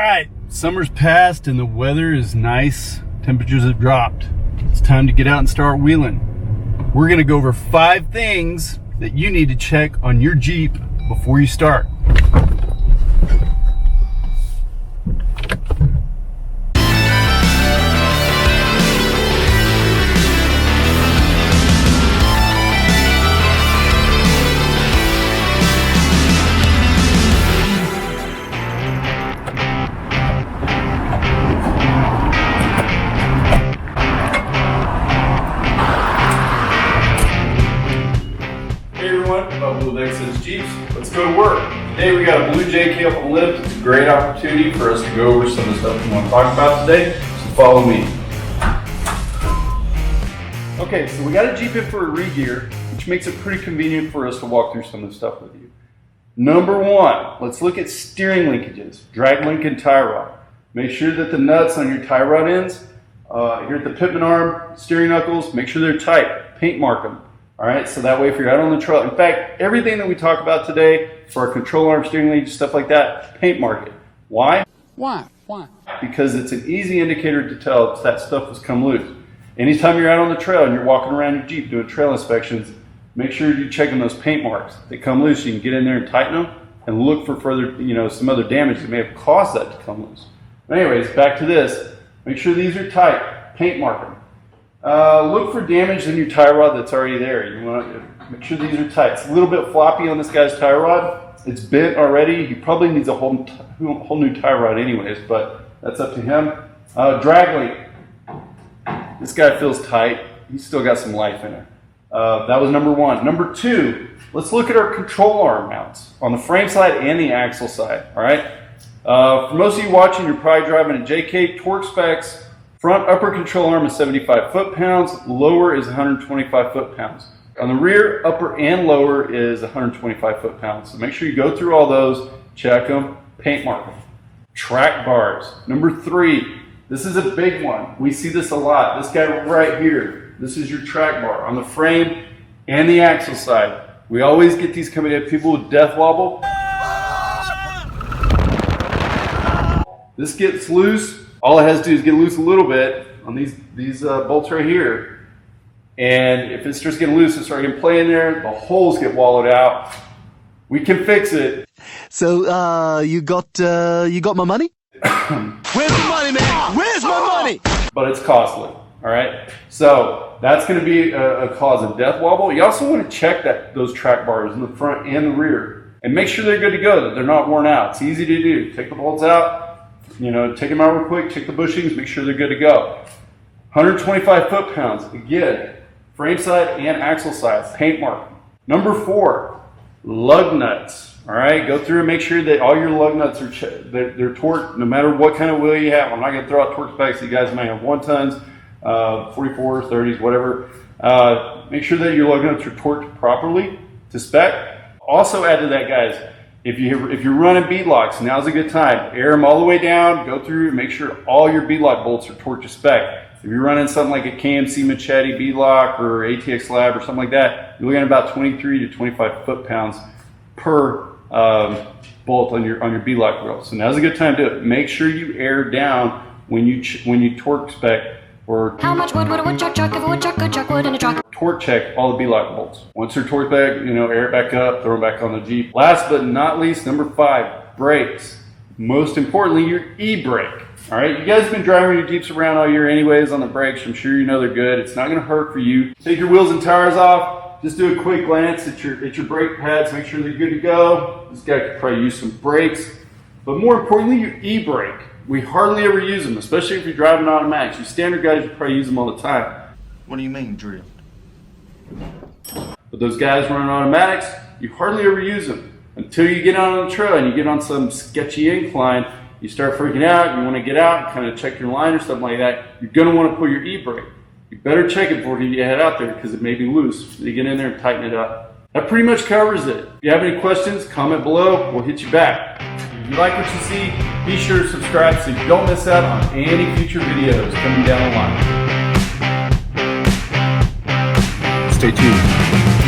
right, summer's passed and the weather is nice. Temperatures have dropped. It's time to get out and start wheeling. We're gonna go over 5 things that you need to check on your Jeep before you start. Jeeps. Let's go to work. Today we got a blue JK up on lift. It's a great opportunity for us to go over some of the stuff we want to talk about today. So follow me. Okay, so we got a Jeep in for a re-gear, which makes it pretty convenient for us to walk through some of the stuff with you. Number 1, let's look at steering linkages, drag link and tie rod. Make sure that the nuts on your tie rod ends, here at the pitman arm, steering knuckles, make sure they're tight. Paint mark them. All right, so that way if you're out on the trail, in fact, everything that we talk about today for our control arm, steering lead, stuff like that, paint mark it. Why? Why? Because it's an easy indicator to tell if that stuff has come loose. Anytime you're out on the trail and you're walking around your Jeep doing trail inspections, make sure you're checking those paint marks. If they come loose, you can get in there and tighten them and look for further, some other damage that may have caused that to come loose. But anyways, back to this. Make sure these are tight. Paint mark them. Look for damage in your tie rod that's already there. You want to make sure these are tight. It's a little bit floppy on this guy's tie rod. It's bent already. He probably needs a whole new tie rod anyways, but that's up to him. Drag link. This guy feels tight. He's still got some life in it. That was number 1. Number 2, let's look at our control arm mounts on the frame side and the axle side. All right. For most of you watching, you're probably driving a JK. Torque specs. Front upper control arm is 75 foot-pounds, lower is 125 foot-pounds. On the rear, upper and lower is 125 foot-pounds. So make sure you go through all those, check them, paint mark them. Track bars. Number 3, this is a big one. We see this a lot. This guy right here, this is your track bar on the frame and the axle side. We always get these coming in, people with death wobble. This gets loose. All it has to do is get loose a little bit on these bolts right here. And if it starts getting loose and starts getting play in there, the holes get wallowed out. We can fix it. So, you got my money? Where's the money, man? Where's my money? But it's costly, all right? So that's going to be a cause of death wobble. You also want to check those track bars in the front and the rear and make sure they're good to go, that they're not worn out. It's easy to do. Take the bolts out. Take them out real quick, check the bushings, make sure they're good to go. 125 foot-pounds, again, frame side and axle side, paint mark. Number 4, lug nuts. All right, go through and make sure that all your lug nuts are they're torqued, no matter what kind of wheel you have. I'm not going to throw out torque specs. You guys might have 1-tons, 44s, 30s, whatever. Make sure that your lug nuts are torqued properly to spec. Also add to that, guys, if you're running bead-locks, now's a good time. Air them all the way down, go through and make sure all your bead-lock bolts are torqued to spec. If you're running something like a KMC Machete bead-lock or ATX Lab or something like that, you're looking at about 23 to 25 foot-pounds per bolt on your bead-lock grill. So now's a good time to do it. Make sure you air down when you torque spec or how much wood would a woodchuck chuck if a woodchuck could chuck wood in a truck? Torque check all the bead-lock bolts. Once they're torqued back, air it back up, throw them back on the Jeep. Last but not least, number 5, brakes. Most importantly, your e-brake. All right, you guys have been driving your Jeeps around all year anyways on the brakes. I'm sure you know they're good. It's not going to hurt for you. Take your wheels and tires off. Just do a quick glance at your brake pads. Make sure they're good to go. This guy could probably use some brakes. But more importantly, your e-brake. We hardly ever use them, especially if you're driving automatics. You standard guys, you probably use them all the time. What do you mean, drift? But those guys running automatics, you hardly ever use them until you get out on the trail and you get on some sketchy incline. You start freaking out. You want to get out and kind of check your line or something like that. You're going to want to pull your e-brake. You better check it before you head out there because it may be loose. So you get in there and tighten it up. That pretty much covers it. If you have any questions, comment below. We'll hit you back. If you like what you see, be sure to subscribe so you don't miss out on any future videos coming down the line. Stay tuned.